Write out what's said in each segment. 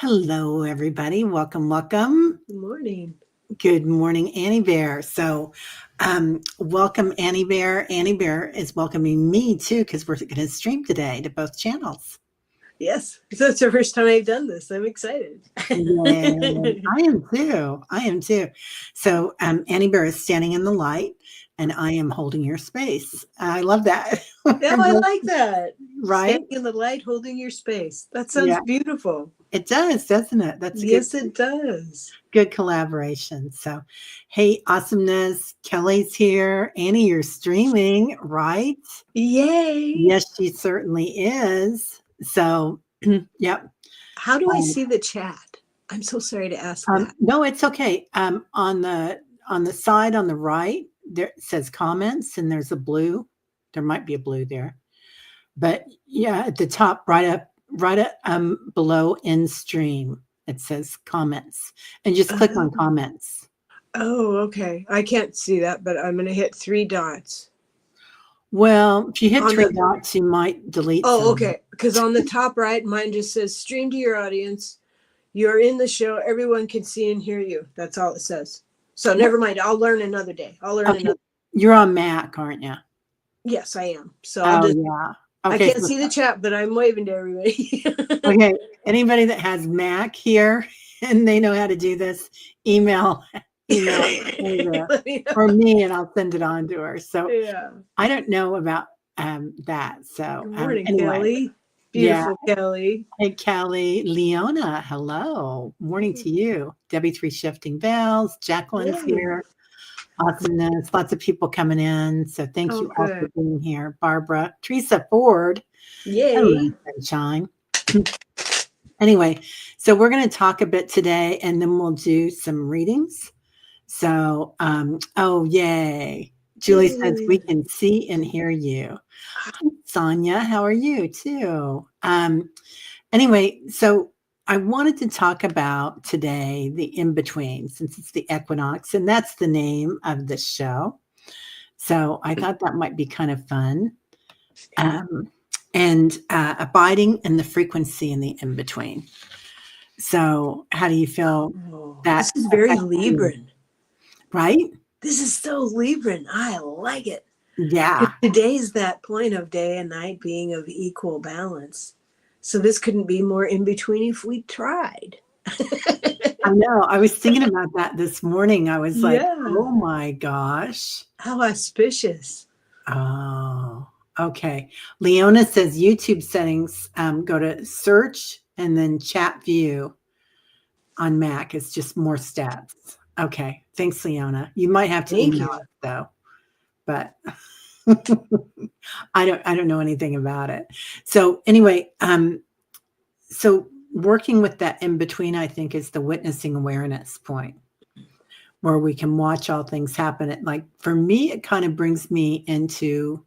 Hello, everybody. Welcome, welcome. Good morning. Good morning, Annie Bear. Welcome, Annie Bear. Annie Bear is welcoming me too because we're going to stream today to both channels. Yes, that's the first time I've done this. I'm excited. Yay. I am too. I am too. Annie Bear is standing in the light, and I am holding your space. I love that. Now I like that. Right? Standing in the light, holding your space. That sounds Yeah, beautiful. it does, doesn't it? That's a Yes, it does. good collaboration. So, hey, awesomeness. Kelly's here. Annie, you're streaming, right? Yay. Yes, she certainly is. Yep. How do I Um, see the chat? I'm so sorry to ask that. no, it's okay. On the side on the right, there it says comments, and there's a blue. There might be a blue there, but yeah, at the top, right up below in stream, it says comments, and just click on Oh, comments. okay. I can't see that, but I'm going to hit three dots. Well, if you hit On three the dots, you might delete Oh, some. okay. Because on the top right, mine just says stream to your audience. You're in the show. Everyone can see and hear you. That's all it says. So never mind. I'll learn another day. I'll learn Okay, another. you're on Mac, aren't you? Yes, I am. So I'll Oh, just, yeah. I Okay, can't see the chat, but I'm waving to everybody. okay. Anybody that has Mac here and they know how to do this, email Annie there Let me or know. me, and I'll send it on to her. So Yeah. I don't know about that. Good morning, Anyway, Kelly. yeah. Beautiful Kelly. Hey, Kelly, Leona, hello. Morning to you. Debbie Three Shifting Bells, Jacqueline's Yay. here. Awesomeness. Lots of people coming in. So thank Oh, you all for good. being here. Barbara, Teresa Ford. Hello, Yay. sunshine. Anyway, so we're going to talk a bit today and then we'll do some readings. Oh, yay. Julie says we Yay. can see and hear you. Hi, Sonia. How are you too? Anyway, so I wanted to talk about today the in between since it's the equinox, and that's the name of the show. So I thought that might be kind of fun. Um, and abiding in the frequency in the in between. So, how do you feel Oh, this that is very affects you? Libran. Right? This is so Libran. I like it. Yeah. Today's that point of day and night being of equal balance. So this couldn't be more in between if we tried. I know. I was thinking about that this morning. I was like, Yeah. oh my gosh. How auspicious. Oh, okay. Leona says YouTube settings, go to search and then chat view on Mac. It's just more stats. Okay. Thanks, Leona. You might have to Thank email you. us though, but I don't know anything about it. So anyway, so working with that in between, I think, is the witnessing awareness point where we can watch all things happen. Like for me, it kind of brings me into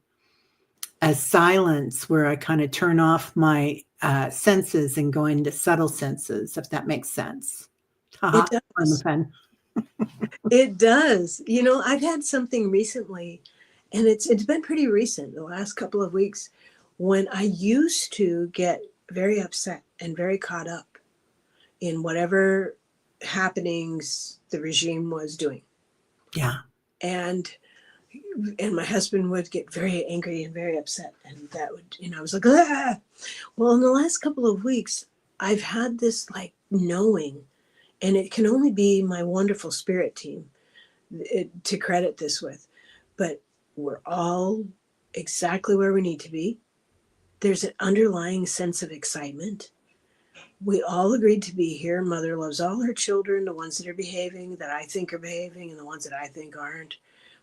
a silence where I kind of turn off my senses and go into subtle senses, if that makes sense. It Haha, on the does. pen. It does. I've had something recently, and it's been pretty recent, the last couple of weeks, when I used to get very upset and very caught up in whatever happenings the regime was doing. Yeah. And my husband would get very angry and very upset, and that would, I was like, ah. Well, in the last couple of weeks I've had this like knowing, and it can only be my wonderful spirit team to credit this with, but we're all exactly where we need to be. There's an underlying sense of excitement. We all agreed to be here. Mother loves all her children, the ones that are behaving, that I think are behaving, and the ones that I think aren't.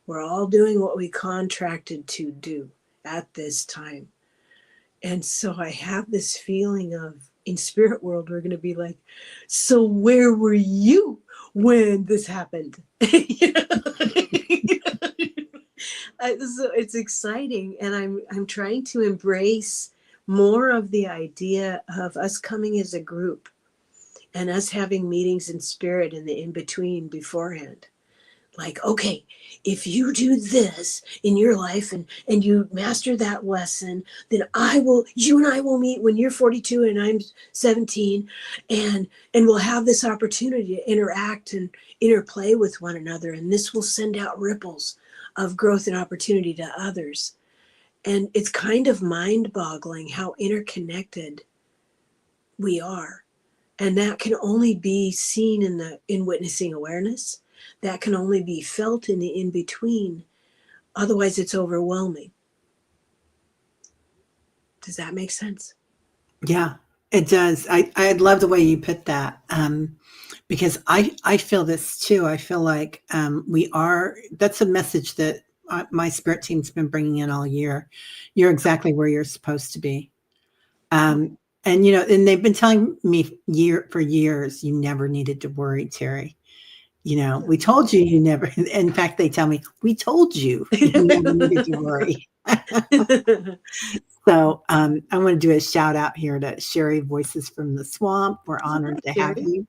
We're all doing what we contracted to do at this time. And so I have this feeling of, in spirit world, we're going to be like, so where were you when this happened? So it's exciting, and I'm trying to embrace more of the idea of us coming as a group and us having meetings in spirit in the in between beforehand. Like, okay, if you do this in your life and you master that lesson, then you and I will meet when you're 42 and I'm 17, and we'll have this opportunity to interact and interplay with one another, and this will send out ripples of growth and opportunity to others. And it's kind of mind-boggling how interconnected we are. And that can only be seen in witnessing awareness. That can only be felt in the in-between. Otherwise, it's overwhelming. Does that make sense? Yeah, it does. I love the way you put that, because I feel this too. I feel like that's a message that my spirit team's been bringing in all year. You're exactly where you're supposed to be. And and they've been telling me for years, you never needed to worry, Terry. We told you never. In fact, they tell me, we told you you never needed to worry. So I want to do a shout out here to Sherry Voices from the Swamp. We're honored to have you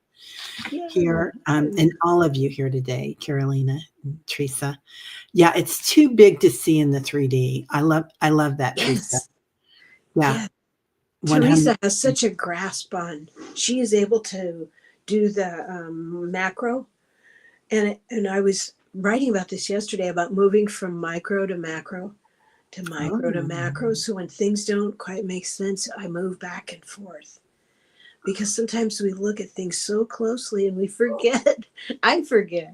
here, and all of you here today, Carolina and Teresa. Yeah, it's too big to see in the 3D. I love that, Teresa. Yes. Yeah. Teresa has such a grasp on. She is able to do the macro, and I was writing about this yesterday about moving from micro to macro to micro to macro. So when things don't quite make sense, I move back and forth. Because sometimes we look at things so closely and we forget, I forget,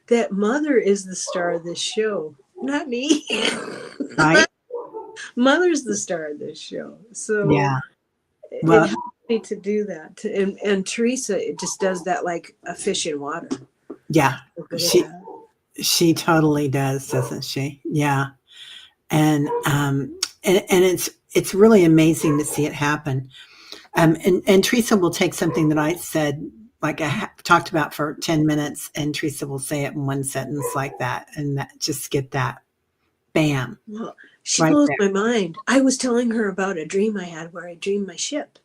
that Mother is the star of this show, not me. Right? Mother's the star of this show. So yeah. Well, it helps me to do that. And Teresa, it just does that like a fish in water. Yeah. She totally does, doesn't she? Yeah. And it's really amazing to see it happen. And Teresa will take something that I said, like I talked about for 10 minutes, and Teresa will say it in one sentence like that, and just get that, bam. Well, she blows my mind. I was telling her about a dream I had where I dreamed my ship,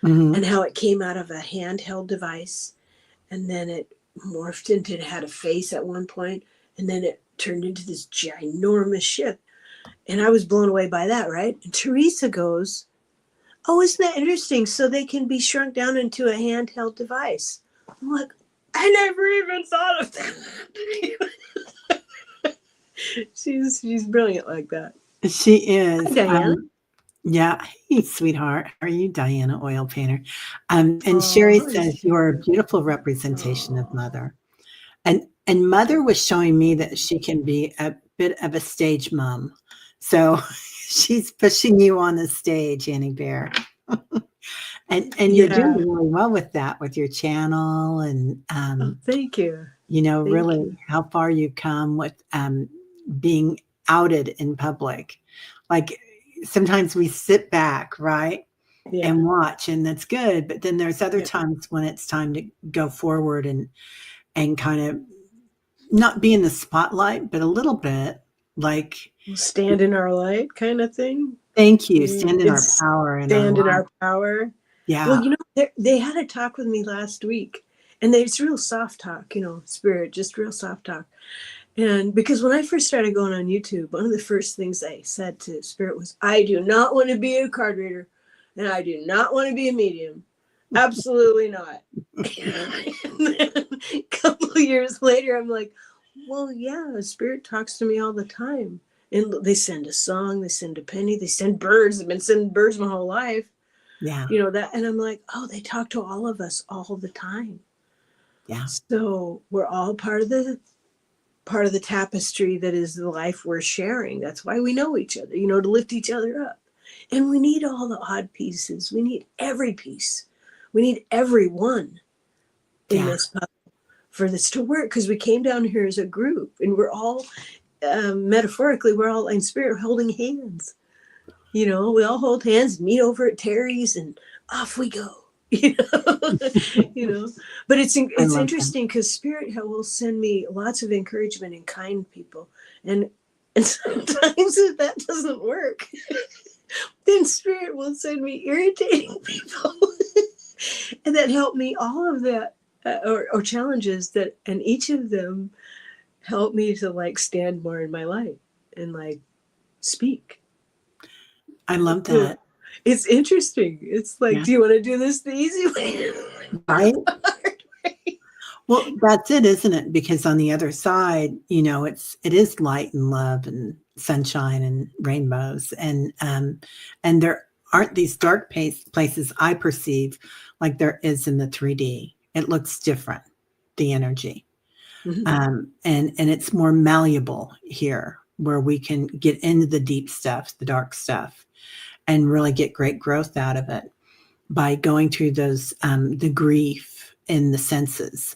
and how it came out of a handheld device, and then it morphed into, it had a face at one point, and then it turned into this ginormous ship. And I was blown away by that, right? And Teresa goes, oh, isn't that interesting? So they can be shrunk down into a handheld device. I'm like, I never even thought of that. She's brilliant like that. She is. Hi, Diana. Yeah. Hey, sweetheart. How are you, Diana, oil painter? And Sherry says, you're a beautiful representation of Mother. And Mother was showing me that she can be a bit of a stage mom. So she's pushing you on the stage, Annie Bear. and you're doing really well with that, with your channel. And thank you. Really how far you've come with being outed in public. Like sometimes we sit back, right? Yeah. And watch, and that's good. But then there's other times when it's time to go forward and kind of not be in the spotlight, but a little bit like stand in our light kind of thing. Thank you. Stand in our power. Stand in our power. Yeah. Well, they had a talk with me last week, and it's real soft talk, spirit, just real soft talk. And because when I first started going on YouTube, one of the first things I said to Spirit was, I do not want to be a card reader, and I do not want to be a medium. Absolutely not. And then a couple of years later, I'm like, well, yeah, Spirit talks to me all the time. And they send a song, they send a penny, they send birds. I've been sending birds my whole life. Yeah. That. And I'm like, oh, they talk to all of us all the time. Yeah. So we're all part of the tapestry that is the life we're sharing. That's why we know each other, to lift each other up. And we need all the odd pieces. We need every piece. We need everyone in this puzzle for this to work, because we came down here as a group, and we're all, metaphorically, we're all in spirit holding hands. We all hold hands, meet over at Teri's, and off we go. But it's interesting because Spirit will send me lots of encouragement and kind people, and sometimes if that doesn't work, then Spirit will send me irritating people, and that help me all of that or challenges that, and each of them help me to like stand more in my light and like speak. I love You know, that. it's interesting. It's like, Yeah. do you want to do this the easy way? Right. Well, that's it, isn't it? Because on the other side, it is light and love and sunshine and rainbows, and there aren't these dark places I perceive like there is in the 3D. It looks different, the energy, Mhm. and it's more malleable here, where we can get into the deep stuff, the dark stuff, and really get great growth out of it by going through those the grief in the senses,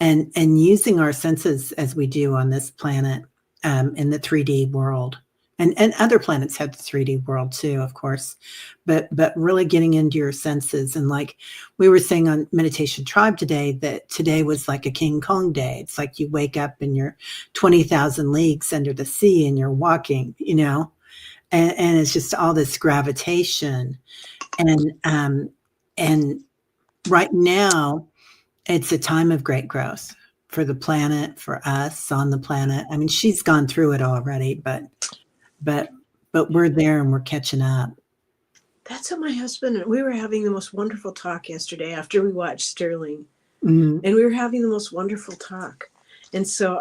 and using our senses as we do on this planet, in the 3D world, and other planets have the 3D world too, of course, but really getting into your senses. And like we were saying on Meditation Tribe today, that today was like a King Kong day. It's like you wake up and you're 20,000 leagues under the sea and you're walking, and it's just all this gravitation, and and right now it's a time of great growth for the planet, for us on the planet. I mean, she's gone through it already, but but we're there and we're catching up. That's what my husband and we were having the most wonderful talk yesterday after we watched Sterling, Mm, and we were having the most wonderful talk. And so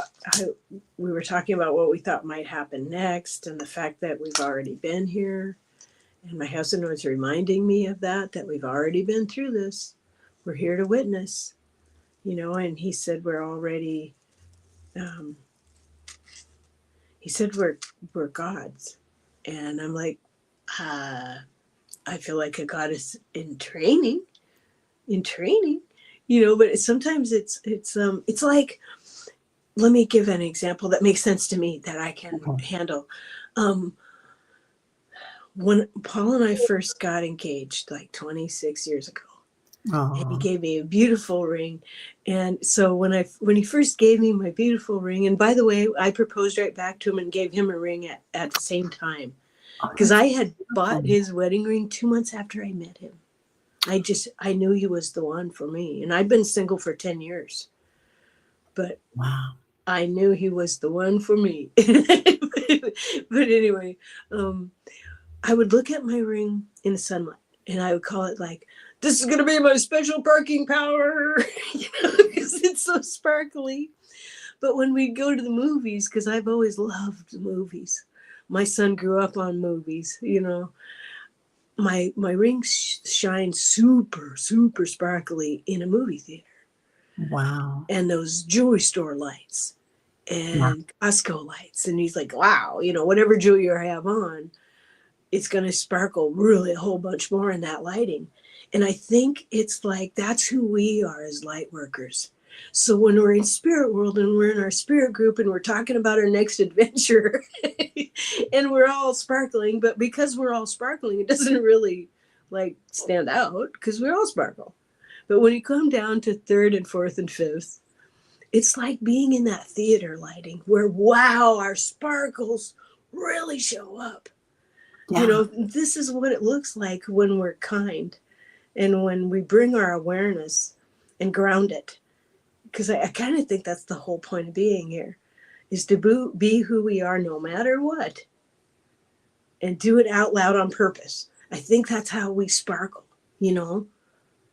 we were talking about what we thought might happen next, and the fact that we've already been here. And my husband was reminding me of that we've already been through this. We're here to witness, and he said we're already, um, he said we're gods. And I'm like, uh, I feel like a goddess in training, but sometimes it's like, let me give an example that makes sense to me that I can okay. handle. Um, when Paul and I first got engaged, like 26 years ago, and he Oh, gave me a beautiful ring. And so when he first gave me my beautiful ring, and by the way, I proposed right back to him and gave him a ring at the same time, oh, because that's I had bought beautiful. his wedding ring 2 months after I met him. I knew he was the one for me, and I'd been single for 10 years, but Wow. I knew he was the one for me. But anyway, um, I would look at my ring in the sunlight, and I would call it like, this is going to be my special parking power, because it's so sparkly. But when we'd go to the movies, because I've always loved movies, my son grew up on movies, my ring shines super, super sparkly in a movie theater. Wow. And those jewelry store lights Wow. and Costco lights. And he's like, wow, whatever jewelry I have on, it's going to sparkle really a whole bunch more in that lighting. And I think it's like that's who we are as light workers. So when we're in spirit world and we're in our spirit group and we're talking about our next adventure and we're all sparkling, but because we're all sparkling, it doesn't really like stand out because we're all sparkle. But when you come down to third and fourth and fifth, it's like being in that theater lighting where, wow, our sparkles really show up. Yeah. This is what it looks like when we're kind and when we bring our awareness and ground it. Because I kind of think that's the whole point of being here, is to be who we are no matter what, and do it out loud on purpose. I think that's how we sparkle, you know?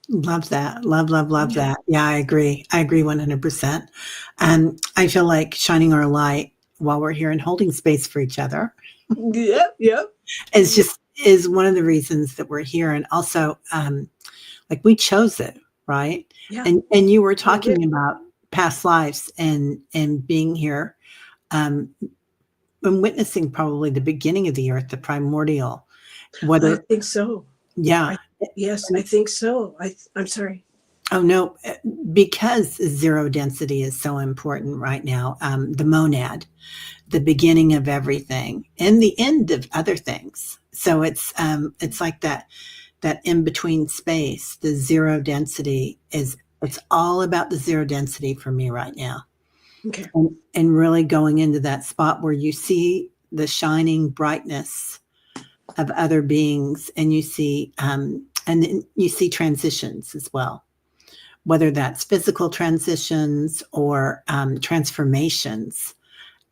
Love that. Love, love, love Yeah. that. Yeah, I agree. I agree 100%. I feel like shining our light while we're here and holding space for each other Yep. Yep. is just is one of the reasons that we're here. And also, like we chose it, right? Yeah. And you were We did. talking about past lives and being here, um, and witnessing probably the beginning of the earth, the primordial. I Whether, think so. yeah. I Yes, I think so. I'm sorry. Oh no, because zero density is so important right now. The monad, the beginning of everything, and the end of other things. So it's like that in between space. The zero density is it's all about the zero density for me right now, Okay. and really going into that spot where you see the shining brightness of other beings, and you see transitions as well, whether that's physical transitions or transformations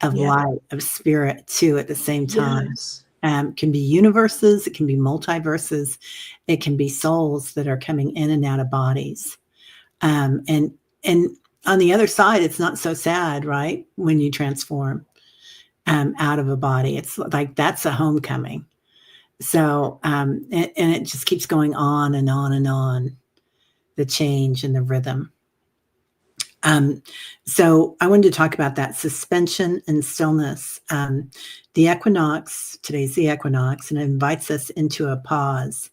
of Yeah. light, of spirit too at the same time. Yes. Can be universes, it can be multiverses, it can be souls that are coming in and out of bodies. And on the other side, it's not so sad, right? When you transform out of a body, it's like that's a homecoming. So, and it just keeps going on and on and on, the change and the rhythm. Um, so I wanted to talk about that suspension and stillness. The equinox, today's the equinox, and it invites us into a pause,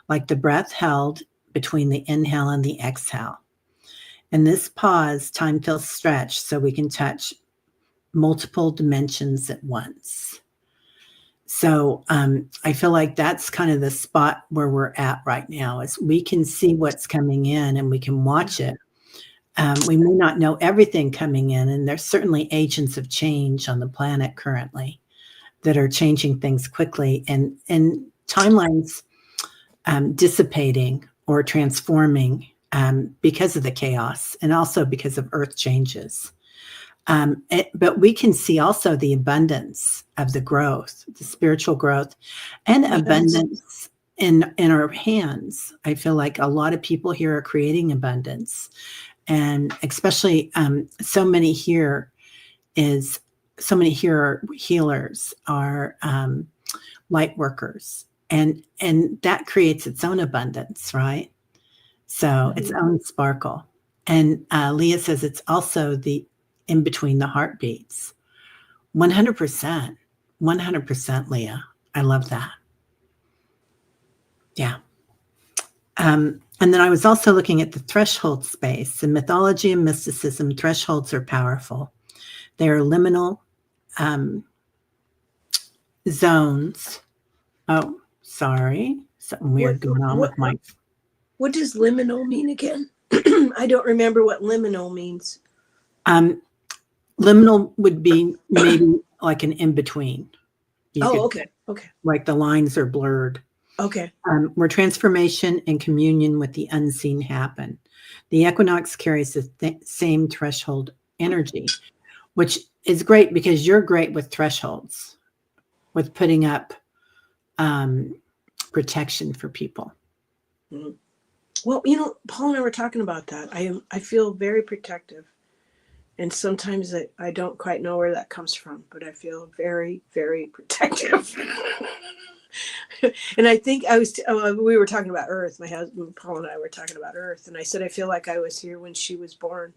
like the breath held between the inhale and the exhale. In this pause, time feels stretched so we can touch multiple dimensions at once. So I feel like that's kind of the spot where we're at right now is we can see what's coming in and we can watch it. We may not know everything coming in, and there's certainly agents of change on the planet currently that are changing things quickly, and timelines dissipating or transforming because of the chaos and also because of Earth changes. But we can see also the abundance of the growth, the spiritual growth, and Yes. abundance in our hands. I feel like a lot of people here are creating abundance, and especially so many here are healers, are light workers, and that creates its own abundance, right? So its own sparkle. And Leah says it's also the in between the heartbeats. 100%. 100%, Leah. I love that. Yeah. And then I was also looking at the threshold space. In mythology and mysticism, thresholds are powerful. They are liminal zones. Oh, sorry. Something weird going on with my. What does liminal mean again? I don't remember what liminal means. Liminal would be maybe like an in between. Okay. Okay. Like the lines are blurred. Okay. Where transformation and communion with the unseen happen. The equinox carries the same threshold energy, which is great because you're great with thresholds, with putting up protection for people. Mm-hmm. Well, Paul and I were talking about that. I feel very protective, and sometimes I don't quite know where that comes from, but I feel very, very protective. And I think we were talking about Earth. My husband, Paul, and I were talking about Earth, and I said I feel like I was here when she was born,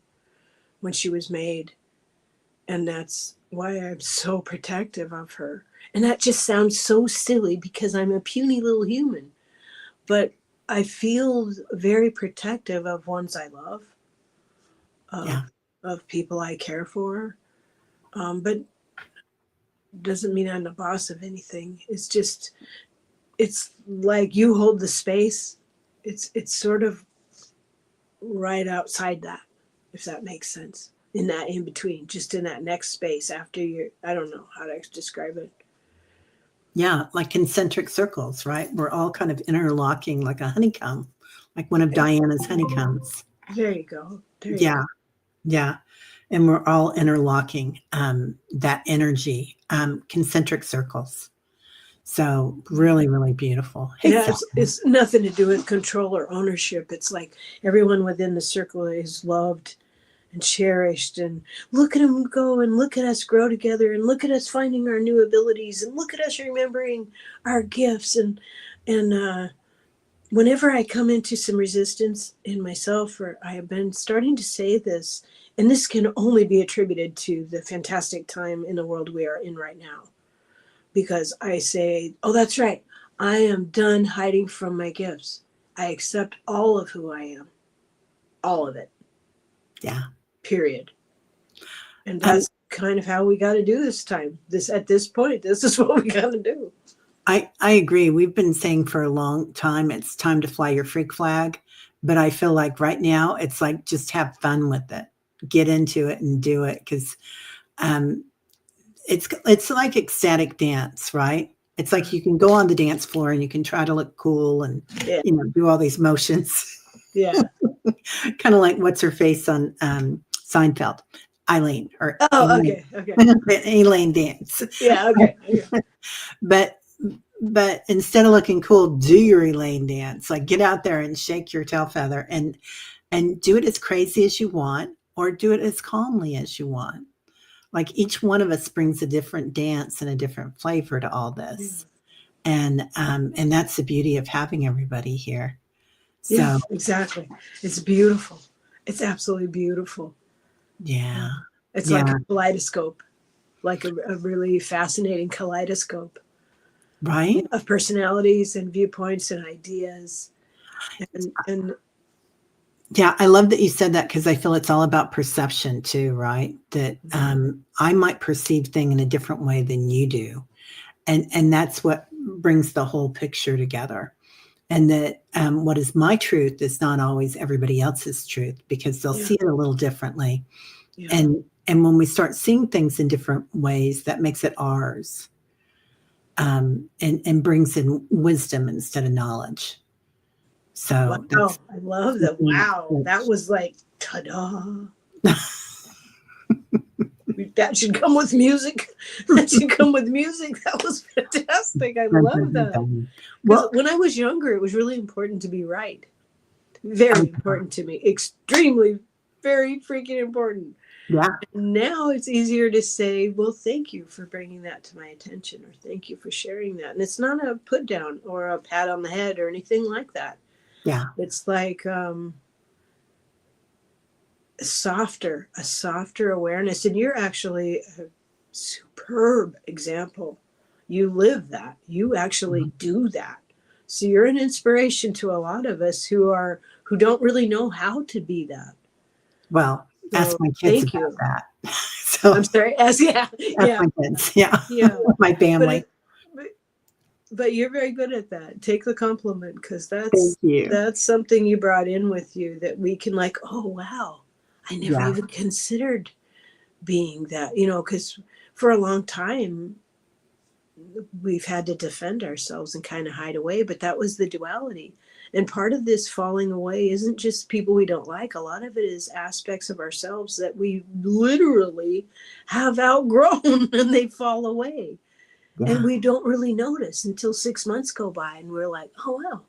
when she was made, and that's why I'm so protective of her. And that just sounds so silly because I'm a puny little human, but I feel very protective of ones I love, of people I care for, but doesn't mean I'm the boss of anything. It's just, it's like you hold the space. It's sort of right outside that, if that makes sense. In that in between, just in that next space after I don't know how to describe it. Yeah, like concentric circles, right? We're all kind of interlocking like a honeycomb, like one of Diana's honeycombs. There you go. Yeah. And we're all interlocking that energy, concentric circles. So really, really beautiful. Hey, it's nothing to do with control or ownership. It's like everyone within the circle is loved and cherished, and look at them go, and look at us grow together, and look at us finding our new abilities, and look at us remembering our gifts. And whenever I come into some resistance in myself, or I have been starting to say this, and this can only be attributed to the fantastic time in the world we are in right now, because I say, oh, that's right, I am done hiding from my gifts. I accept all of who I am, all of it. Yeah. Period. And that's kind of how we got to do this time. At this point, this is what we got to do. I agree. We've been saying for a long time, it's time to fly your freak flag. But I feel like right now, it's like just have fun with it. Get into it and do it, because it's like ecstatic dance, right? It's like you can go on the dance floor and you can try to look cool and do all these motions. Yeah. kind of like what's her face on Seinfeld, Eileen or Oh, Elaine, okay, okay. Elaine dance. Yeah, okay, okay. But instead of looking cool, do your Elaine dance. Like get out there and shake your tail feather and do it as crazy as you want, or do it as calmly as you want. Like each one of us brings a different dance and a different flavor to all Yeah, this. And that's the beauty of having everybody here. yeah, So exactly. It's beautiful. It's absolutely beautiful. yeah. Yeah. It's like a Yeah. kaleidoscope, like a really fascinating kaleidoscope, Right? of personalities and viewpoints and ideas. And Yeah, I love that you said that because I feel it's all about perception too, right? That I might perceive thing in a different way than you do, and that's what brings the whole picture together. And that what is my truth is not always everybody else's truth because they'll yeah, see it a little differently. yeah. And when we start seeing things in different ways, that makes it ours, and brings in wisdom instead of knowledge. So Wow, I love that. something Wow, that was like ta-da. That should come with music. That should come with music. That was fantastic. I love that. Because well, when I was younger, it was really important to be right. Very important to me. Extremely, very freaking important. yeah, And now it's easier to say, well, thank you for bringing that to my attention, or thank you for sharing that. And it's not a put down or a pat on the head or anything like that. yeah. It's like a softer awareness. And you're actually a superb example. You live that. You actually Mhm. do that. So you're an inspiration to a lot of us who don't really know how to be that. Well, ask So my kids thank about you. that. I'm So sorry. As yeah, ask yeah, my kids, yeah, yeah. my But family. it, but, but you're very good at that. Take the compliment, because Thank you. that's something you brought in with you that we can like. Oh wow, I never Yeah, even considered being that. Because for a long time we've had to defend ourselves and kind of hide away, but that was the duality. And part of this falling away isn't just people we don't like. A lot of it is aspects of ourselves that we literally have outgrown and they fall away. And yeah, we don't really notice until 6 months go by and we're like, oh, wow,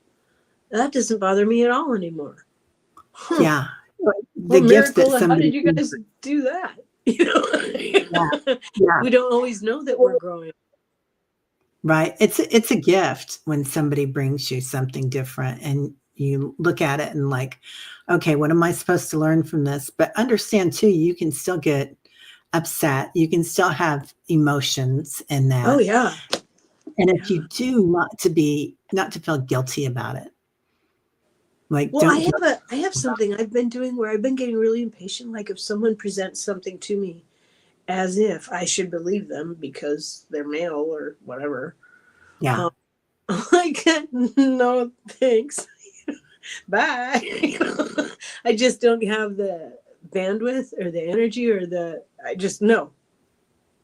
that doesn't bother me at all anymore. Huh. yeah. The What gifts that miracle? How somebody did you can, guys do that? yeah, yeah. We don't always know that we're growing. Right. It's a gift when somebody brings you something different and you look at it and like, okay, what am I supposed to learn from this? But understand too, you can still get upset. You can still have emotions in Oh, that. yeah. And if you Yeah. do, not to feel guilty about it. Like Well, don't feel I have something I've been doing where I've been getting really impatient. Like if someone presents something to me as if I should believe them because they're male or whatever, yeah. um, I'm like, no, thanks. Bye. I just don't have the bandwidth or the energy or I just, no.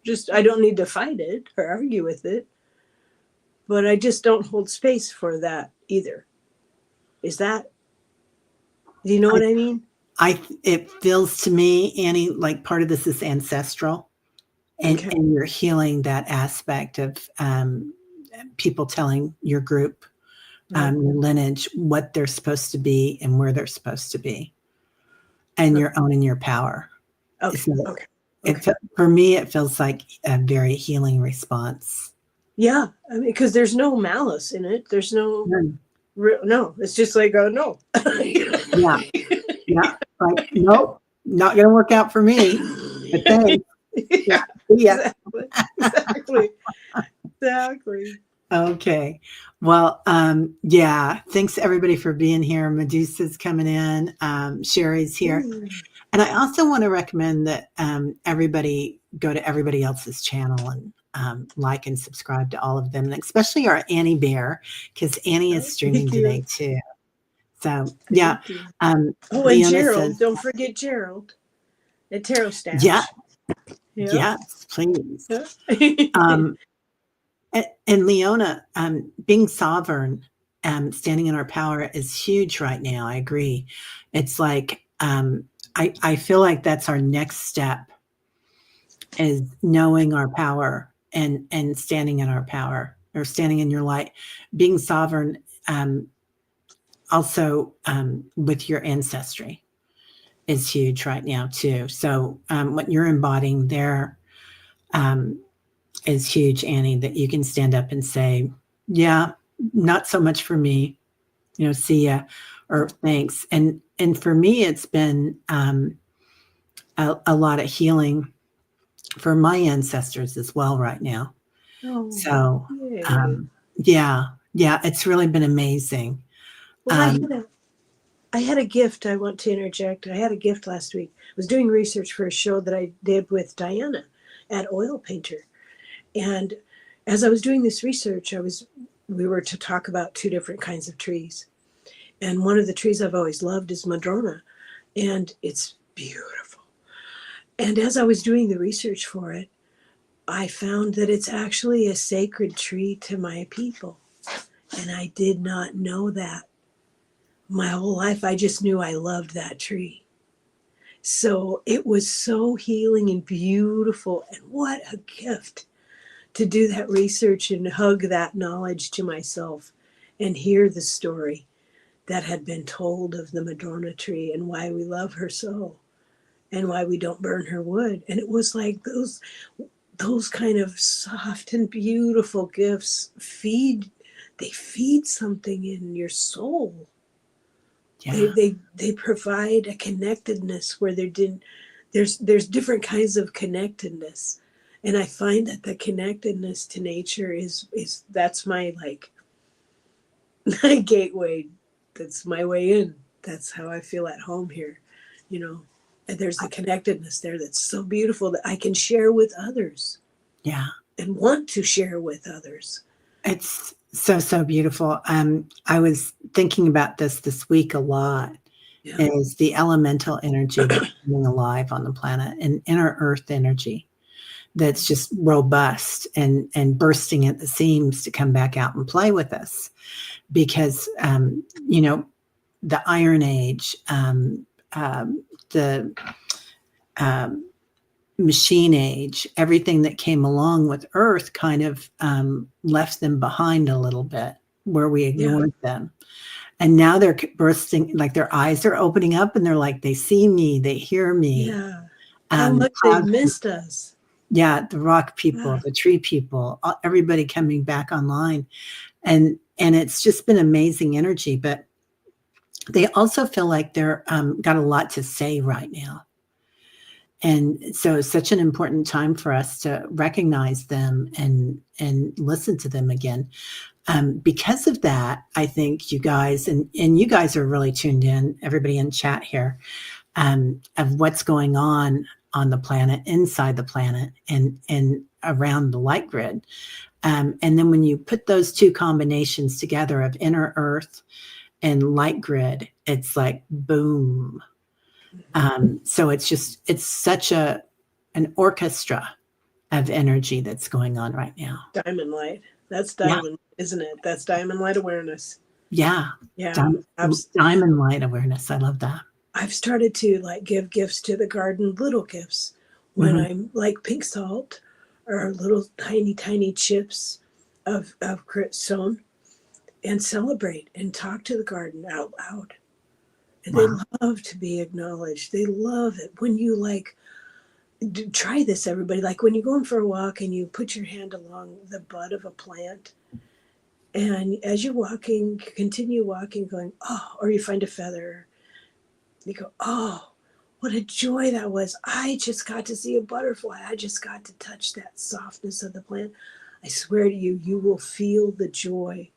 Just, I don't need to fight it or argue with it, but I just don't hold space for that either. Is that, do you know I what I mean? it feels to me, Annie, like part of this is ancestral Okay. and you're healing that aspect of people telling your group, Right. your lineage, what they're supposed to be and where they're supposed to be, and you're owning your power. Okay. So Okay. Okay. for me, it feels like a very healing response. Yeah. I mean, because there's no malice in it. There's no, Mm. no. It's just like, no. Yeah, yeah. Like, nope, not going to work out for me. But thanks. Yeah, Yeah. see ya. Exactly. Exactly. Exactly. Okay. Well, yeah. Thanks everybody for being here. Medusa's coming in. Sherry's here. Ooh. And I also want to recommend that everybody go to everybody else's channel and like and subscribe to all of them, and especially our Annie Bear, because Annie is streaming Thank you. today too. So yeah, Thank you. um, Oh, and Leona Gerald. says, Don't forget Gerald at Tarot yeah, Stash. Yeah. yes, please. Yeah. And Leona, being sovereign standing in our power is huge right now. I agree. It's like, I feel like that's our next step is knowing our power and standing in our power or standing in your light, being sovereign, also with your ancestry is huge right now too. So what you're embodying there um, is huge, Annie, that you can stand up and say, yeah, not so much for me, see ya, or thanks. And for me, it's been a lot of healing for my ancestors as well right now. Oh, So, yay. um, yeah, yeah, it's really been amazing. Well, Um, I had a gift I want to interject. I had a gift last week. I was doing research for a show that I did with Diana at Oil Painter. And as I was doing this research, we were to talk about two different kinds of trees. And one of the trees I've always loved is Madrona, and it's beautiful. And as I was doing the research for it, I found that it's actually a sacred tree to my people. And I did not know that. My whole life, I just knew I loved that tree. So it was so healing and beautiful. And what a gift to do that research and hug that knowledge to myself and hear the story that had been told of the Madrona tree and why we love her so and why we don't burn her wood. And it was like those kind of soft and beautiful gifts feed something in your soul. yeah, They provide a connectedness where there's different kinds of connectedness. And I find that the connectedness to nature is that's my like my gateway. That's my way in. That's how I feel at home here, you know. And there's a connectedness there that's so beautiful that I can share with others yeah. and want to share with others. It's so, so beautiful. I was thinking about this week a lot, Yeah. is the elemental energy that's coming alive on the planet and inner earth energy that's just robust and bursting at the seams to come back out and play with us. Because, the Iron Age, the um, machine age, everything that came along with Earth kind of left them behind a little bit where we Yeah. ignored them. And now they're bursting, like their eyes are opening up and they're like, they see me, they hear me. Yeah. How The much they've cloud, missed us. yeah, the rock people, Yeah. the tree people, everybody coming back online. And it's just been amazing energy. But they also feel like they're got a lot to say right now. And so it's such an important time for us to recognize them and listen to them again. Because of that, I think you guys and you guys are really tuned in, everybody in chat here, of what's going on the planet, inside the planet, and around the light grid. And then when you put those two combinations together of inner Earth and light grid, it's like boom. So it's such an orchestra of energy that's going on right now. Diamond light. That's Yeah, diamond, isn't it? That's diamond light awareness. yeah. Yeah. Diamond light awareness. I love that. I've started to like give gifts to the garden, little gifts, when Mhm. I'm like pink salt or little tiny chips of sown, and celebrate and talk to the garden out loud. And they Wow. love to be acknowledged. They love it when you like try this, everybody. Like when you're going for a walk and you put your hand along the bud of a plant, and as you're walking, you continue walking, going, oh, or you find a feather, you go, oh, what a joy that was. I just got to see a butterfly. I just got to touch that softness of the plant. I swear to you, you will feel the joy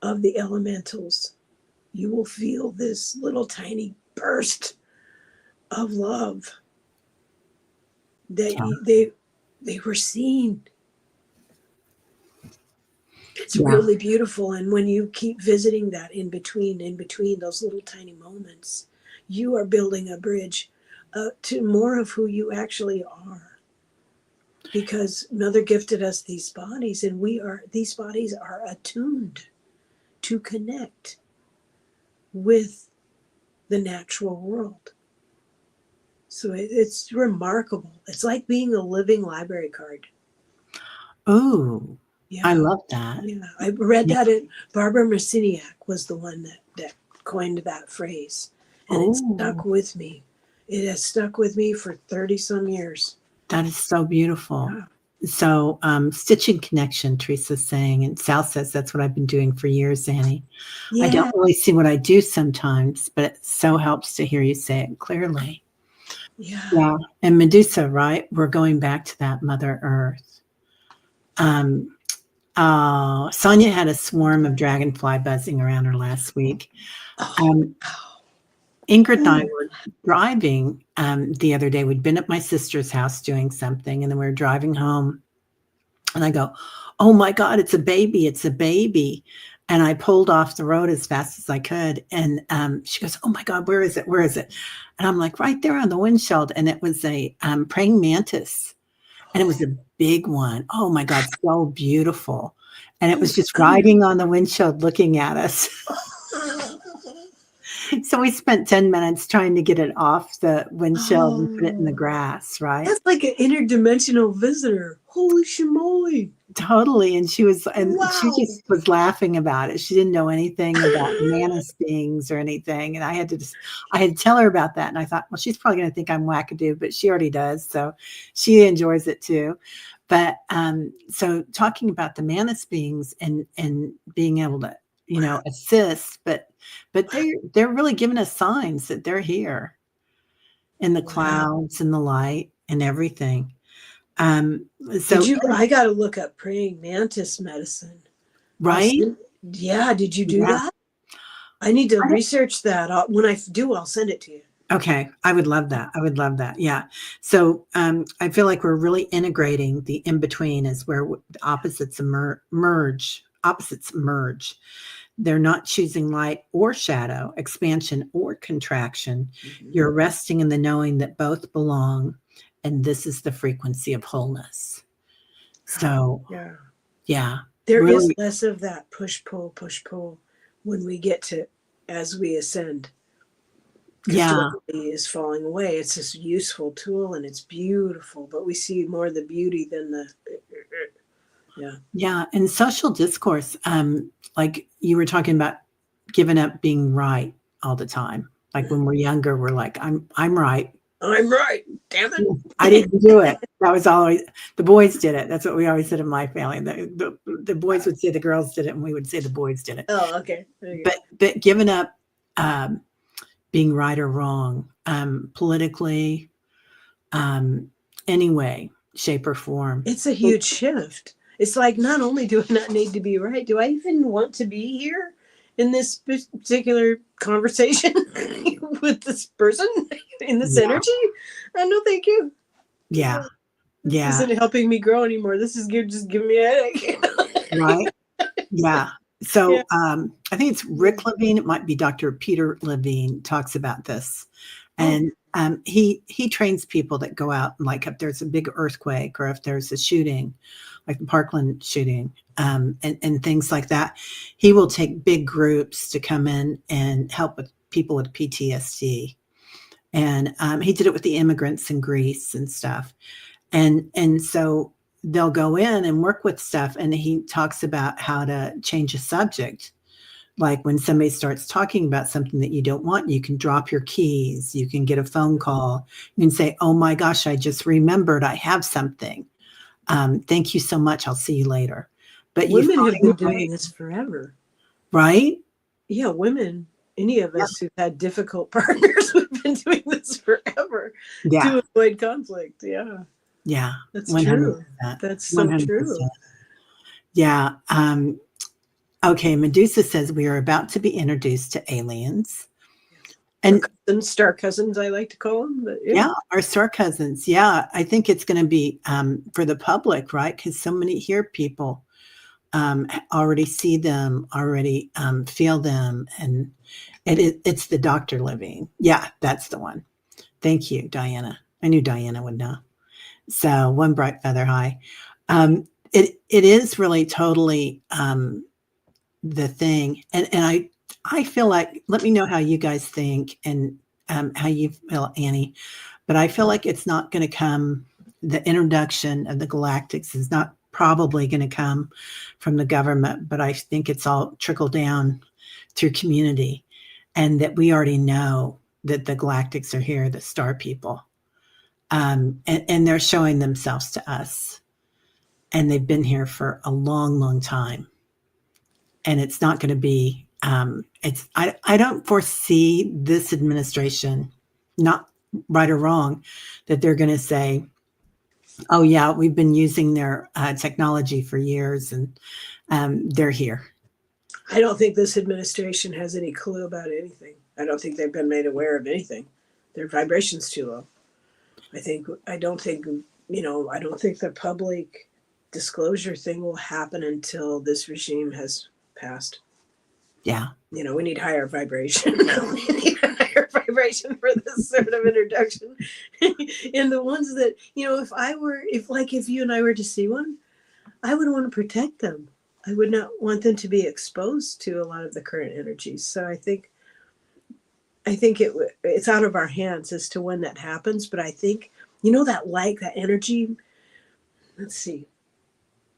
of the elementals. You will feel this little tiny burst of love that Yeah. they were seen. It's Yeah. really beautiful. And when you keep visiting that in between those little tiny moments, you are building a bridge to more of who you actually are. Because Mother gifted us these bodies, and these bodies are attuned to connect with the natural world. So it's remarkable. It's like being a living library card. Oh, I Yeah. love that. Yeah. I read Yeah. that in Barbara Marciniak was the one that coined that phrase. And it Oh, stuck with me. It has stuck with me for 30 some years. that is so beautiful. Yeah. So, stitching connection, Teresa's saying, and Sal says that's what I've been doing for years, Annie. I don't Yeah. really see what I do sometimes, but it so helps to hear you say it clearly. Yeah. Yeah. And Medusa, right? We're going back to that Mother Earth. Um, Sonia had a swarm of dragonfly buzzing around her last week. Oh. Um, Ingrid and I Ooh. were driving the other day. We'd been at my sister's house doing something, and then we were driving home. And I go, "Oh my God, it's a baby! It's a baby!" And I pulled off the road as fast as I could. And she goes, "Oh my God, where is it? Where is it?" And I'm like, "Right there on the windshield." And it was a praying mantis, and it was a big one. Oh my God, so beautiful. And it Oh was my just goodness. riding on the windshield looking at us. So we spent 10 minutes trying to get it off the windshield and put it in the Oh. grass, right? That's like an interdimensional visitor. Holy shimoly. Totally. And she Wow. just was laughing about it. She didn't know anything about mantis beings or anything. And I had to tell her about that. And I thought, well, she's probably going to think I'm wackadoo, but she already does. So she enjoys it too. But so talking about the mantis beings and being able to, assist, but they're really giving us signs that they're here in the Wow. clouds and the light and everything. Um, Did so you? I got to look up praying mantis medicine. I'll right? send. Yeah. Did you do Yeah. that? I need to research that. When I do, I'll send it to you. Okay, I would love that. I would love that. Yeah. So I feel like we're really integrating the in between is where the opposites merge. Opposites merge. They're not choosing light or shadow, expansion or contraction. Mhm. You're resting in the knowing that both belong, and this is the frequency of wholeness. So, Yeah. yeah, There is really, less of that push pull when we get to as we ascend because yeah. duality is falling away. It's this useful tool and it's beautiful, but we see more of the beauty than the yeah. Yeah, and social discourse, like you were talking about giving up being right all the time. Like when we're younger, we're like, I'm right. I'm right. Damn I it. didn't do it. That was always the boys did it. That's what we always said in my family. The boys would say the girls did it, and we would say the boys did it. Oh, okay. There you go. But giving up um, being right or wrong politically, um, any way, shape or form. It's a huge shift. It's like not only do I not need to be right, do I even want to be here in this particular conversation with this person in this Yeah, energy? No, thank you. yeah, This yeah. isn't helping me grow anymore. This is just giving me a headache. Right. Yeah. Yeah. So, I think it's Yeah. Rick Levine, it might be Dr. Peter Levine talks about this. Oh, And, he trains people that go out and, like, if there's a big earthquake or if there's a shooting, like the Parkland shooting, and things like that, he will take big groups to come in and help with people with PTSD. And, he did it with the immigrants in Greece and stuff. And so they'll go in and work with stuff, and he talks about how to change a subject. Like when somebody starts talking about something that you don't want, you can drop your keys, you can get a phone call, you can say, "Oh my gosh, I just remembered I have something. Thank you so much. I'll see you later." But you women have been find a doing way, this forever. right? Yeah, women, any of Yeah. us who've had difficult partners, we've been doing this forever Yeah. to avoid conflict. Yeah, Yeah. that's true. 100%. That's so 100%. true. Yeah. Okay. Medusa says we are about to be introduced to aliens. Or And cousins, star cousins, I like to call them. But yeah. yeah, our star cousins. Yeah, I think it's going to be for the public, right? Because so many here people already see them, already feel them, and it's the Doctor Living. Yeah, that's the one. Thank you, Diana. I knew Diana would know. So one bright feather high. It is really totally the thing. And I feel like, let me know how you guys think, and how you feel, Annie. But I feel like it's not going to come, the introduction of the galactics is not probably going to come from the government, but I think it's all trickle down through community, and that we already know that the galactics are here, the star people. And they're showing themselves to us, and they've been here for a long, long time. And it's not going to be, I don't foresee this administration, not right or wrong, that they're going to say, oh yeah, we've been using their technology for years, and they're here. I don't think this administration has any clue about anything. I don't think they've been made aware of anything. Their vibration's too low. I don't think, I don't think the public disclosure thing will happen until this regime has passed. Yeah. We need higher vibration. We need higher vibration for this sort of introduction. And the ones that, if you and I were to see one, I would want to protect them. I would not want them to be exposed to a lot of the current energies. So I think it's out of our hands as to when that happens. But I think, that energy, let's see,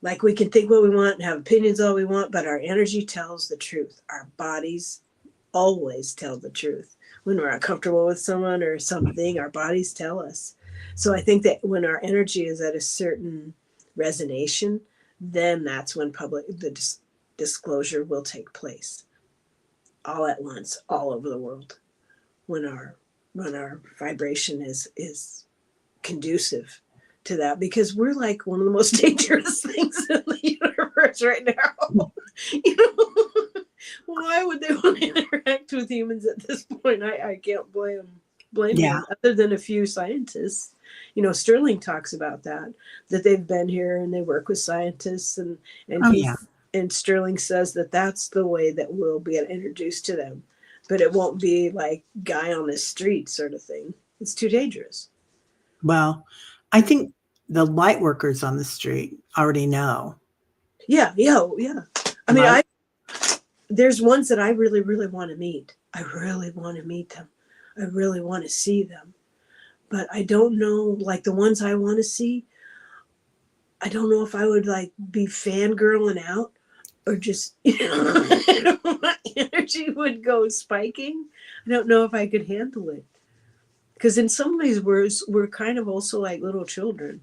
like we can think what we want and have opinions all we want, but our energy tells the truth. Our bodies always tell the truth. When we're uncomfortable with someone or something, our bodies tell us. So I think that when our energy is at a certain resonation, then that's when the disclosure will take place, all at once, all over the world. When our vibration is conducive to that, because we're like one of the most dangerous things in the universe right now. Why would they want to interact with humans at this point? I can't blame Yeah. them, other than a few scientists. Sterling talks about that they've been here and they work with scientists, and Yeah. and Sterling says that that's the way that we'll get introduced to them, but it won't be like guy on the street sort of thing. It's too dangerous. Well, I think the light workers on the street already know. Yeah. I mean, Right? there's ones that I really, really want to meet. I really want to meet them. I really want to see them. But I don't know, like the ones I want to see, I don't know if I would like be fangirling out, or just, my energy would go spiking. I don't know if I could handle it. Because in some ways we're kind of also like little children.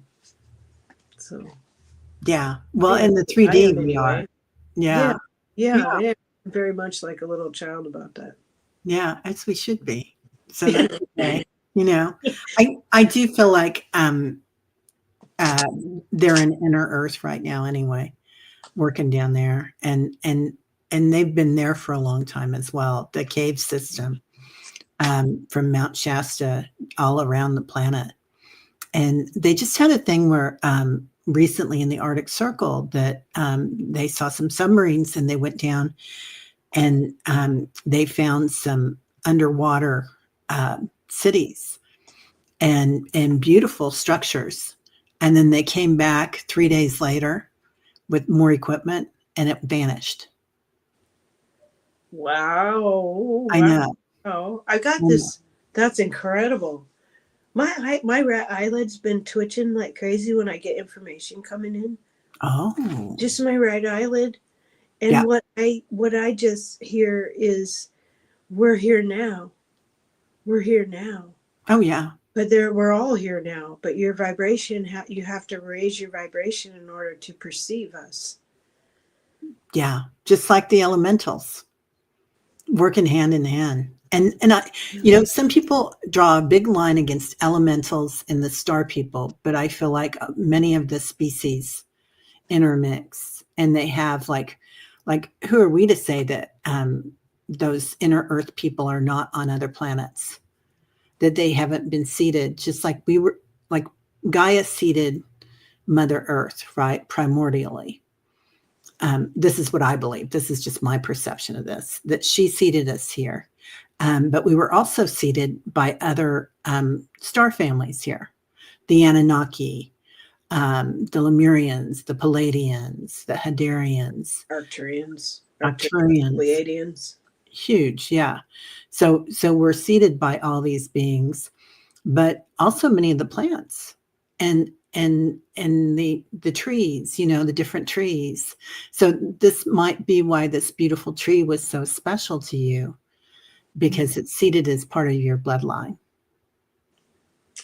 So Yeah. Well, yeah, in the I 3D am we are. anyway. Yeah, Yeah. yeah, Yeah. I am very much like a little child about that. Yeah. As we should be. So that's okay. I do feel like uh, they're in inner Earth right now anyway, working down there, and they've been there for a long time as well. The cave system, from Mount Shasta all around the planet, and they just had a thing where recently in the Arctic Circle that they saw some submarines, and they went down, and they found some underwater cities and beautiful structures. And then they came back 3 days later with more equipment, and it vanished. Wow. I know. Wow. I got I know. this. That's incredible. My eyelid's been twitching like crazy when I get information coming in. Oh, Just my right eyelid. And yeah. what I just hear is, we're here now. We're here now. Oh, yeah. But we're all here now. But your vibration, you have to raise your vibration in order to perceive us. Yeah. Just like the elementals working hand in hand. And some people draw a big line against elementals and the star people, but I feel like many of the species intermix, and they have like who are we to say that those inner Earth people are not on other planets, that they haven't been seeded, just like we were, like Gaia seeded Mother Earth, right, primordially. This is what I believe. This is just my perception of this, that she seeded us here. But we were also seeded by other star families here, the Anunnaki, the Lemurians, the Palladians, the Hadarians, Arcturians. Arcturians. Pleiadians. Huge, yeah. So we're seated by all these beings, but also many of the plants and the trees, the different trees. So this might be why this beautiful tree was so special to you, because it's seated as part of your bloodline.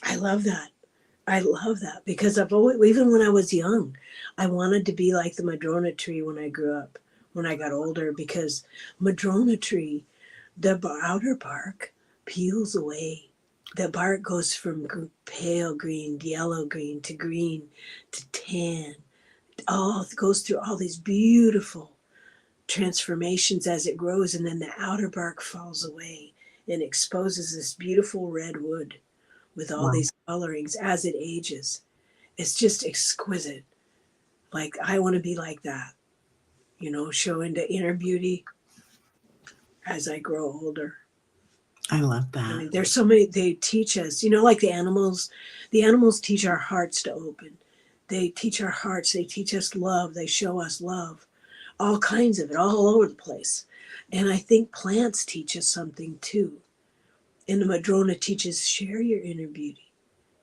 I love that. I love that because I've always, even when I was young, I wanted to be like the Madrona tree when I grew up, when I got older, because Madrona tree, the outer bark peels away. The bark goes from pale green, yellow green to tan. All goes through all these beautiful transformations as it grows, and then the outer bark falls away and exposes this beautiful red wood with all Wow. these colorings as it ages. It's just exquisite. Like, I want to be like that, showing the inner beauty as I grow older. I love I that. mean, there's so many, they teach us, like the animals teach our hearts to open. They teach our hearts, they teach us love, they show us love, all kinds of it, all over the place. And I think plants teach us something too. And the Madrona teaches, share your inner beauty,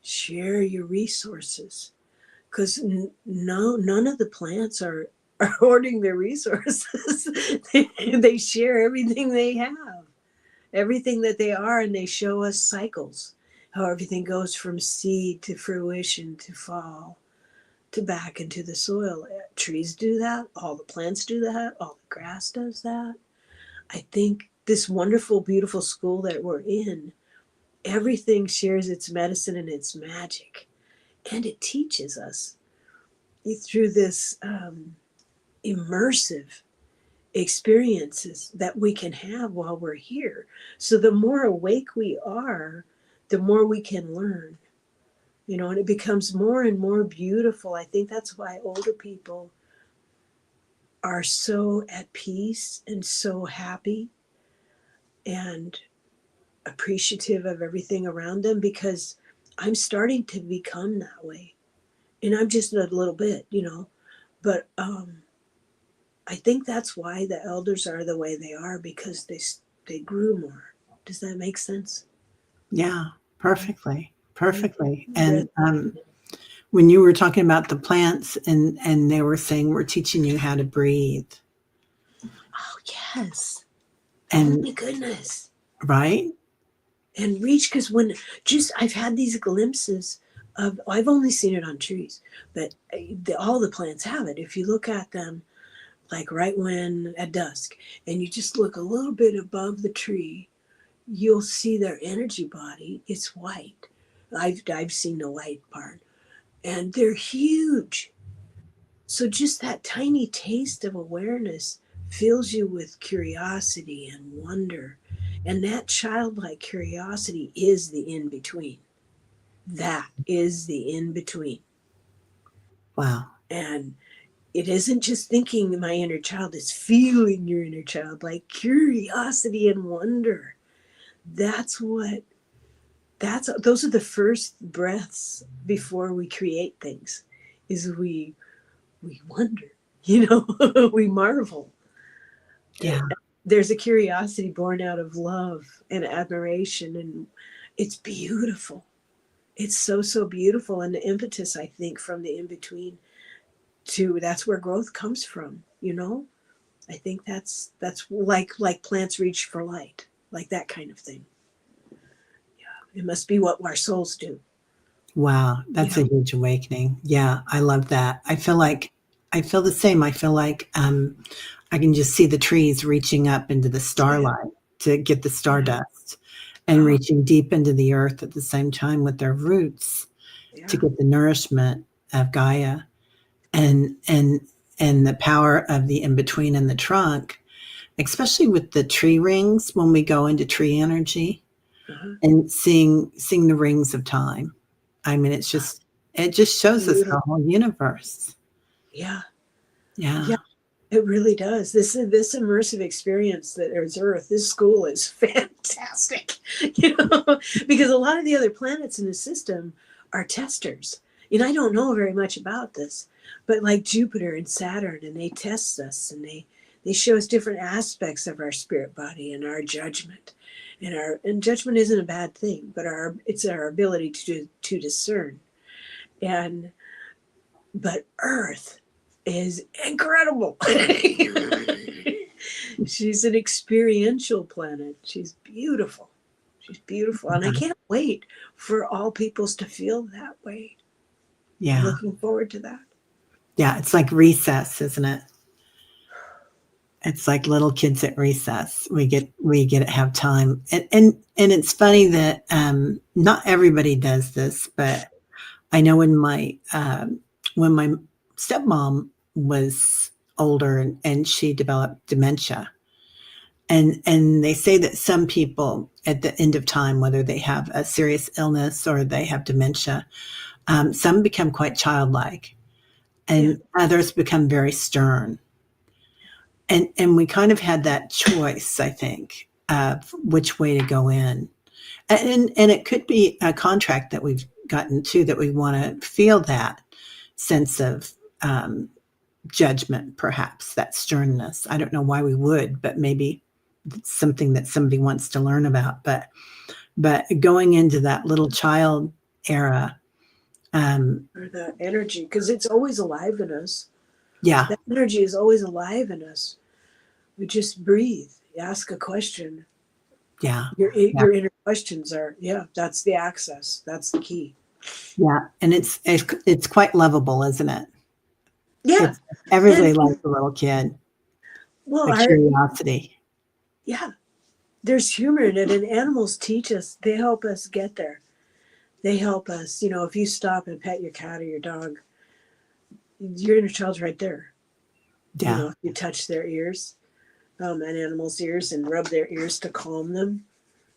share your resources, because none of the plants are hoarding their resources. They share everything they have, everything that they are, and they show us cycles, how everything goes from seed to fruition to fall to back into the soil. Trees do that, all the plants do that, all the grass does that. I think this wonderful, beautiful school that we're in, everything shares its medicine and its magic, and it teaches us through this immersive experiences that we can have while we're here. So the more awake we are, the more we can learn, and it becomes more and more beautiful. I think that's why older people are so at peace and so happy and appreciative of everything around them, because I'm starting to become that way. And I'm just a little bit, but I think that's why the elders are the way they are, because they grew more. Does that make sense? Yeah, perfectly, perfectly. That, And when you were talking about the plants and they were saying we're teaching you how to breathe, oh yes. Oh and my goodness. right? And reach, because when just I've had these glimpses of, I've only seen it on trees, but all the plants have it. If you look at them, like right when at dusk, and you just look a little bit above the tree, you'll see their energy body. It's white. I've seen the white part, and they're huge. So just that tiny taste of awareness fills you with curiosity and wonder. And that childlike curiosity is the in between. That is the in between. Wow. And it isn't just thinking my inner child, it's feeling your inner child, like curiosity and wonder. That's what those are the first breaths before we create things, is we wonder, we marvel. Yeah. There's a curiosity born out of love and admiration, and it's beautiful. It's so, so beautiful. And the impetus, I think, from the in between to, that's where growth comes from. I think that's like plants reach for light, like that kind of thing. Yeah, it must be what our souls do. Wow, that's a huge awakening. Yeah, I love that. I feel the same. I feel like I can just see the trees reaching up into the Yeah, starlight to get the yeah, stardust, and reaching deep into the earth at the same time with their roots to yeah. get the nourishment of Gaia, and and the power of the in between in the trunk, especially with the tree rings when we go into tree energy Uh-huh. and seeing the rings of time. I mean, it just shows us Beautiful. the whole universe. Yeah, yeah. Yeah. It really does. This immersive experience that is Earth, this school is fantastic. Because a lot of the other planets in the system are testers. And I don't know very much about this, but like Jupiter and Saturn, and they test us, and They show us different aspects of our spirit body and our judgment. And judgment isn't a bad thing, but it's our ability to discern. And but Earth is incredible. She's an experiential planet. She's beautiful. She's beautiful. And I can't wait for all peoples to feel that way. Yeah. I'm looking forward to that. Yeah. It's like recess, isn't it? It's like little kids at recess. We get to have time. And it's funny that not everybody does this, but I know when my stepmom was older and she developed dementia. And they say that some people at the end of time, whether they have a serious illness or they have dementia, some become quite childlike, and others become very stern. And we kind of had that choice, I think, of which way to go in. And it could be a contract that we've gotten to, that we want to feel that sense of judgment, perhaps that sternness. I don't know why we would, but maybe it's something that somebody wants to learn about. But going into that little child era, Or the energy, because it's always alive in us. yeah, That energy is always alive in us. We just breathe, ask a question. yeah, Your inner questions are, that's the access. That's the key. yeah, and it's quite lovable, isn't it? Yeah. Everybody And, likes a little kid, well, a curiosity. there's humor in it, and animals teach us. They help us get there. They help us. If you stop and pet your cat or your dog, your inner child's right there. Yeah, If you touch their ears, and animals' ears, and rub their ears to calm them,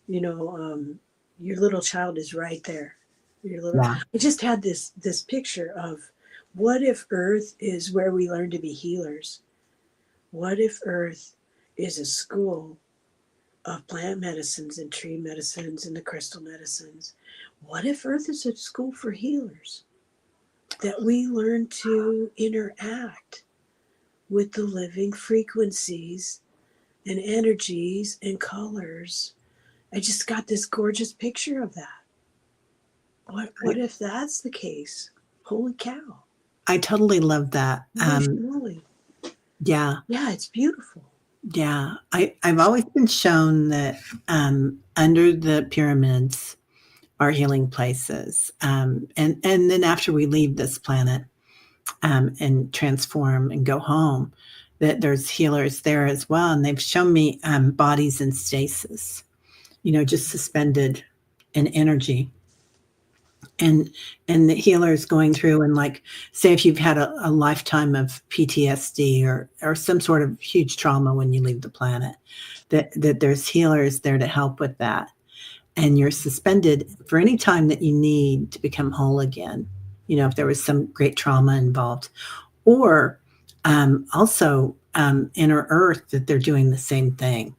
your little child is right there. yeah, I just had this picture of, what if Earth is where we learn to be healers? What if Earth is a school of plant medicines and tree medicines and the crystal medicines? What if Earth is a school for healers? That we learn to interact with the living frequencies and energies and colors. I just got this gorgeous picture of that. What if that's the case? Holy cow. I totally love that. Holy. Yeah, Yeah, it's beautiful. yeah. I've always been shown that under the pyramids are healing places, and then after we leave this planet and transform and go home, that there's healers there as well. And they've shown me bodies in stasis, just suspended in energy. And the healers going through, and like, say if you've had a lifetime of PTSD or some sort of huge trauma when you leave the planet, that there's healers there to help with that. And you're suspended for any time that you need to become whole again, if there was some great trauma involved. Or also inner earth, that they're doing the same thing.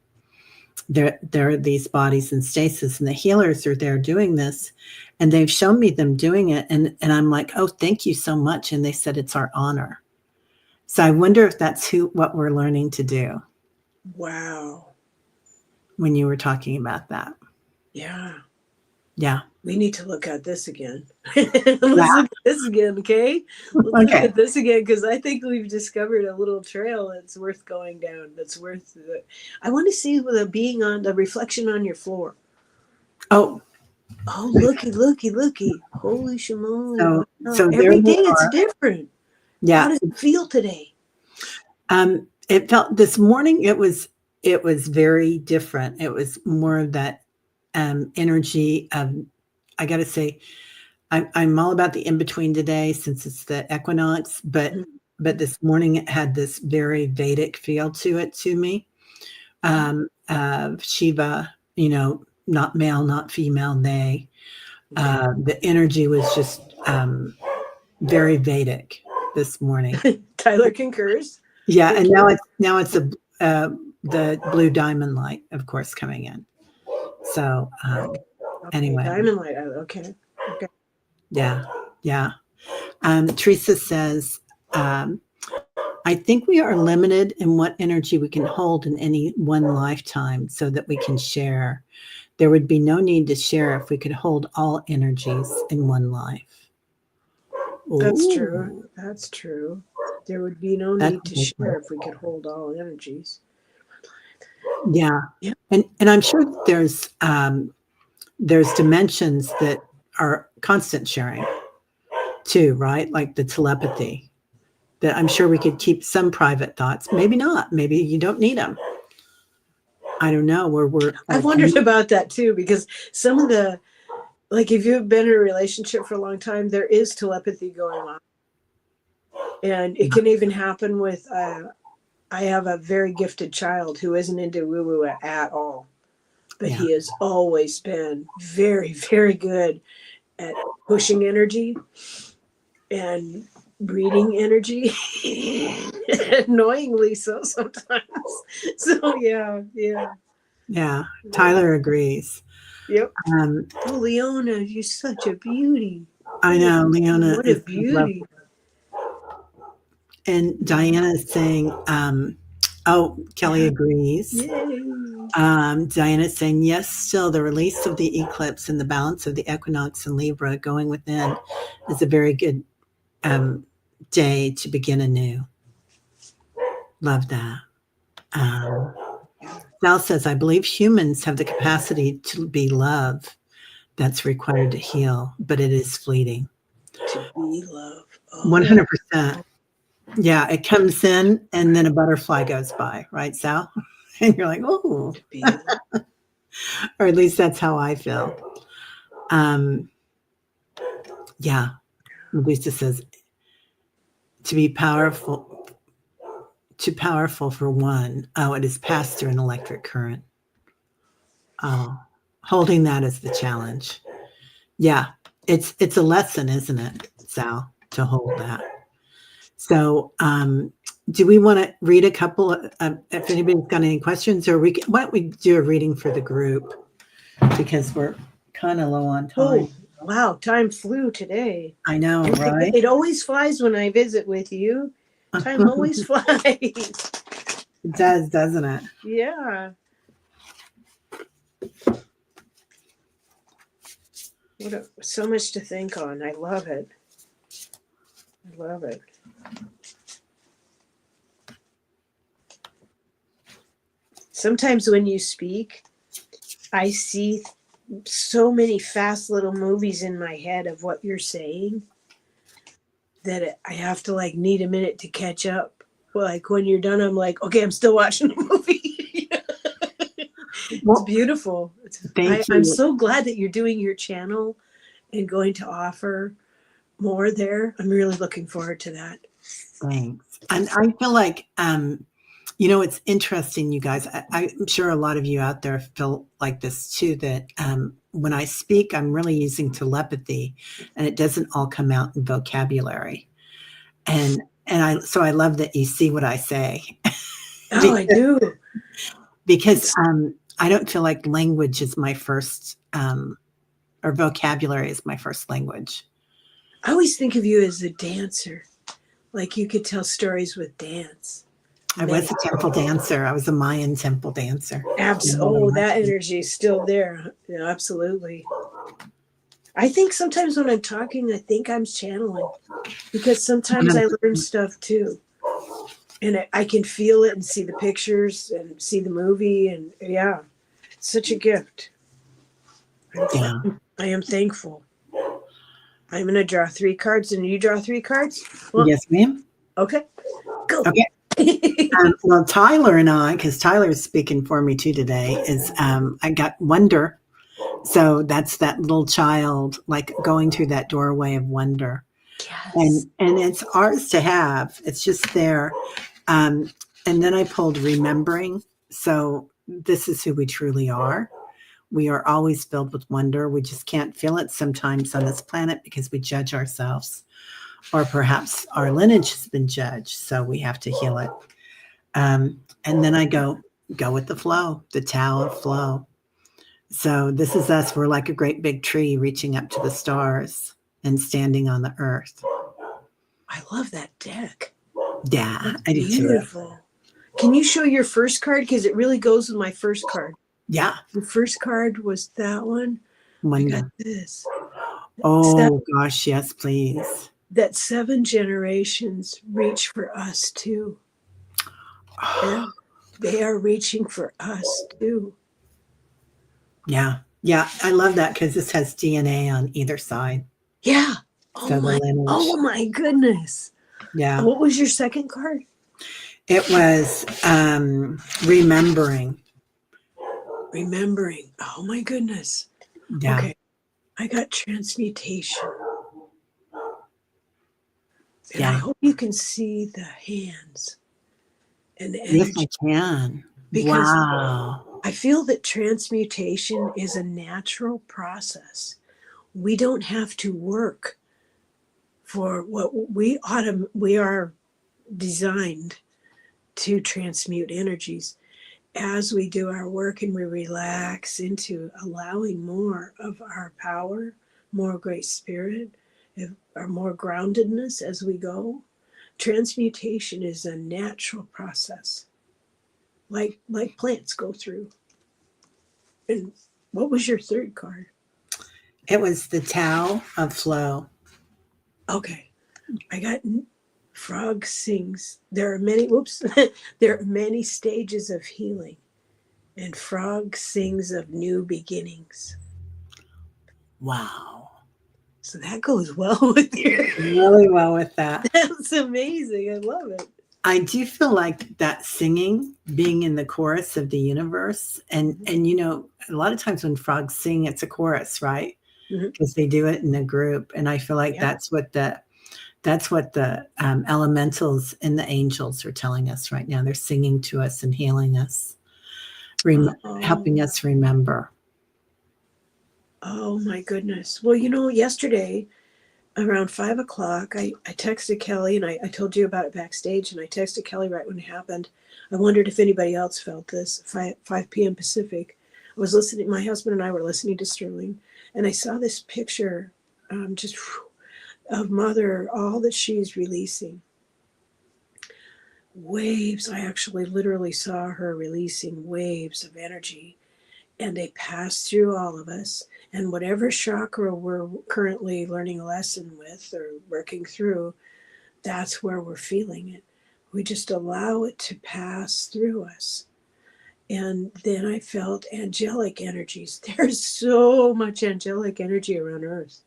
There are these bodies in stasis, and the healers are there doing this, and they've shown me them doing it, and I'm like, oh, thank you so much. And they said it's our honor. So I wonder if that's what we're learning to do. Wow. When you were talking about that. Yeah. We need to look at this again. Let's look at this again, okay? Let's okay. Look at this again, because I think we've discovered a little trail that's worth going down. That's worth it. I want to see the being on the reflection on your floor. Oh, looky. Holy shamoly. So every day it's different. Yeah. How does it feel today? It felt, this morning, it was very different. It was more of that energy of, I got to say, I'm all about the in-between today, since it's the equinox, but this morning it had this very Vedic feel to it, to me. Shiva, not male, not female, they. The energy was just very Vedic this morning. Tyler concurs. Yeah, and now it's the blue diamond light, of course, coming in. So anyway, diamond light. Okay. Yeah. Teresa says, I think we are limited in what energy we can hold in any one lifetime so that we can share. There would be no need to share if we could hold all energies in one life. That's true. Ooh, That's true. There would be no that's need a to big one. share if we could hold all energies. Yeah. Yeah. And I'm sure there's dimensions that are constant sharing too, right? Like the telepathy. That I'm sure we could keep some private thoughts. Maybe not. Maybe you don't need them. I don't know. Where we're I've like, wondered about that too, because some of the, like, if you've been in a relationship for a long time, there is telepathy going on. And it can even happen with, I have a very gifted child who isn't into woo woo at all, but yeah, he has always been very, very good at pushing energy and reading energy, annoyingly so sometimes. So yeah, yeah, yeah. yeah. Tyler agrees. Yep. Um, Oh, Leona, you're such a beauty. I Oh, know Leona what a is lovely. beauty. And Yeah. Diana is saying, oh, Kelly Yeah. agrees. Yay. Diana is saying, yes, still the release of the eclipse and the balance of the equinox in Libra going within is a very good um, day to begin anew. Love that. Um, Yeah. Sal says, I believe humans have the capacity to be love that's required to heal, but it is fleeting. To be love. Oh, 100%. Yeah, it comes in and then a butterfly goes by, right, Sal? And you're like, oh, to be love. or at least that's how I feel. Um, yeah, Lisa says, to be powerful, too powerful for one. Oh, it is passed through an electric current. Oh, holding that is the challenge. Yeah, it's a lesson, isn't it, Sal, to hold that. So, do we want to read a couple? If anybody's got any questions, or why don't we do a reading for the group because we're kind of low on time. Oh, wow. Time flew today. I know, Oh my God. right? It always flies when I visit with you. Time always flies. It does, doesn't it? Yeah. So much to think on. I love it. I love it. Sometimes when you speak, I see so many fast little movies in my head of what you're saying that I have to like need a minute to catch up. Like when you're done, I'm like, okay, I'm still watching the movie. It's Well, beautiful. thank I'm you. so glad that you're doing your channel and going to offer more there. I'm really looking forward to that. Thanks. And I feel like, it's interesting, you guys. I'm sure a lot of you out there feel like this too, that when I speak, I'm really using telepathy and it doesn't all come out in vocabulary. So I love that you see what I say Oh, I because, do. because It's, I don't feel like language is my first, or vocabulary is my first language. I always think of you as a dancer. Like you could tell stories with dance. I was Man, a temple dancer. I was a Mayan temple dancer. oh, that energy is still there. Yeah, absolutely. I think sometimes when I'm talking, I think I'm channeling because sometimes I learn stuff too. And I can feel it and see the pictures and see the movie. And yeah, it's such a gift. Yeah. I am thankful. I'm going to draw 3 cards and you draw 3 cards. Well, Yes, ma'am. okay, go. Okay. Well, Tyler and I, because Tyler's speaking for me too today, is I got wonder. So that's that little child like going through that doorway of wonder. Yes. And it's ours to have. It's just there. Um, and then I pulled remembering. So this is who we truly are. We are always filled with wonder. We just can't feel it sometimes on this planet because we judge ourselves, or perhaps our lineage has been judged. So we have to heal it. And then I go with the flow, the Tao of flow. So this is us. We're like a great big tree reaching up to the stars and standing on the earth. I love that deck. Yeah, That's I do too. beautiful. Can you show your first card? Because it really goes with my first card. Yeah. The first card was that one. I got Wonder. this. Oh gosh, yes, please. That 7 generations reach for us too. Yeah, they are reaching for us too. Yeah. Yeah. I love that because this has DNA on either side. Yeah. So the lineage. Oh my goodness. Yeah. What was your second card? It was remembering. Remembering. Oh my goodness. Yeah. Okay. I got transmutation. And I Yeah. hope you can see the hands and the Yes, I energy, can. because Wow. I feel that transmutation is a natural process. We don't have to work for what we are designed to transmute energies. As we do our work and we relax into allowing more of our power, more great spirit, or more groundedness as we go, transmutation is a natural process, like plants go through. And what was your third card? It was the Tao of Flow. Okay, I got frog sings. There are many. Whoops, there are many stages of healing, and frog sings of new beginnings. Wow. So that goes well with your. Really well with that. That's amazing. I love it. I do feel like that singing, being in the chorus of the universe, and you know, a lot of times when frogs sing, it's a chorus, right? Mm-hmm. Because they do it in a group, and I feel like Yeah. that's what the elementals and the angels are telling us right now. They're singing to us and healing us, helping us remember. Oh my goodness. Well, yesterday around 5 o'clock, I texted Kelly, and I told you about it backstage, and I texted Kelly right when it happened. I wondered if anybody else felt this. 5 p.m. Pacific. I was listening, my husband and I were listening to Sterling, and I saw this picture, just of Mother, all that she's releasing. Waves. I actually literally saw her releasing waves of energy, and they pass through all of us. And whatever chakra we're currently learning a lesson with or working through, that's where we're feeling it. We just allow it to pass through us. And then I felt angelic energies. There's so much angelic energy around Earth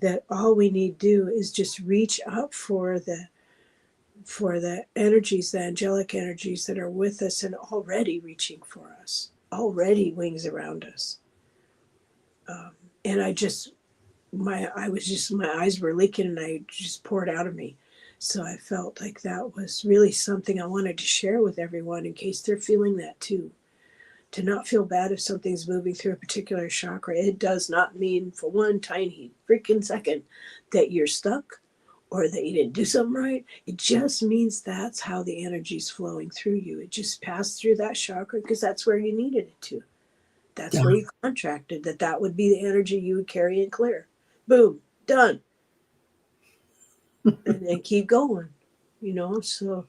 that all we need to do is just reach up for the energies, the angelic energies that are with us and already reaching for us, already wings around us. And my eyes were leaking, and I just poured out of me. So I felt like that was really something I wanted to share with everyone in case they're feeling that too. To not feel bad if something's moving through a particular chakra. It does not mean for one tiny freaking second that you're stuck or that you didn't do something right. It just means that's how the energy's flowing through you. It just passed through that chakra because that's where you needed it to. That's Yeah. where you contracted that would be the energy you would carry and clear. Boom, done. And then keep going, so.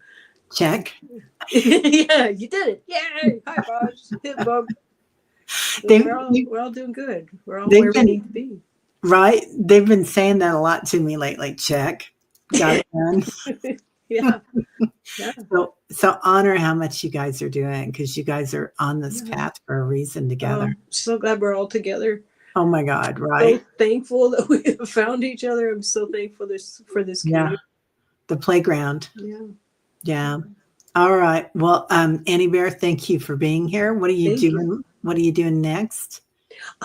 Check. Yeah, you did it. Yay, high fives, hit bump. We're all doing good. We're all where we need to be. Right? They've been saying that a lot to me lately. Check. Got it done. Yeah. Yeah. So honor how much you guys are doing, because you guys are on this path for a reason together. So glad we're all together. Oh my God, right? So thankful that we have found each other. I'm so thankful for this community. Yeah. The playground. Yeah. Yeah. All right. Well, Annie Bear, thank you for being here. What are you doing? What are you doing next?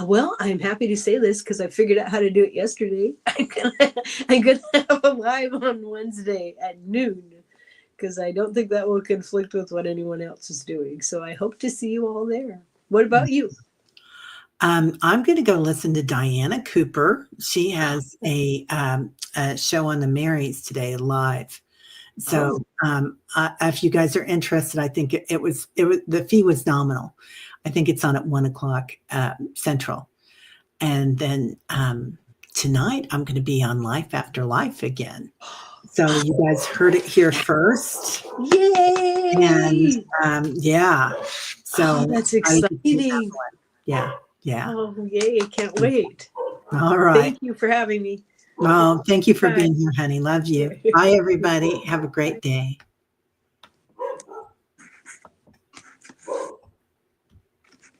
Well, I'm happy to say this because I figured out how to do it yesterday. I'm gonna have a live on Wednesday at noon, because I don't think that will conflict with what anyone else is doing. So I hope to see you all there. What about you? I'm going to go listen to Diana Cooper. She has a show on the Marys today live. So if you guys are interested, I think it was the fee was nominal. I think it's on at 1:00 Central. And then tonight I'm going to be on Life After Life again. So you guys heard it here first. And Yay! yeah, Oh, so that's excited to see that exciting. one. Yeah, yeah. Oh, yay. Can't wait. All right. Thank you for having me. Well, thank you for Bye. being here, honey. Love you. Bye, everybody. Have a great day.